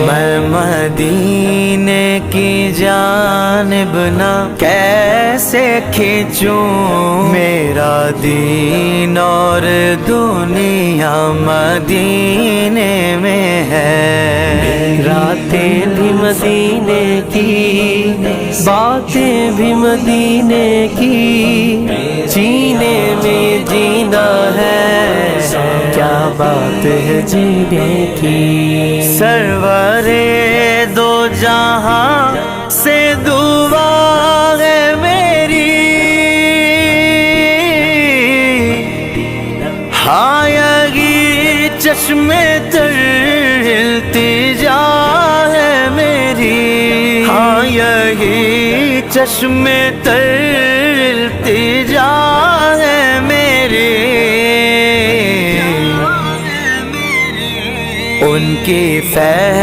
میں مدینے کی جانب نہ کیسے کھینچوں، میرا دین اور دنیا مدینے میں ہے۔ راتیں بھی مدینے کی، باتیں بھی مدینے کی، جینے میں جینا ہے، کیا بات ہے جینے کی۔ سرور دو جہاں سے دعا ہے میری، ہاں یہی چشم تر التجا ہے میری، ہاں یہی چشم تر التجا ہے میری۔ ان کی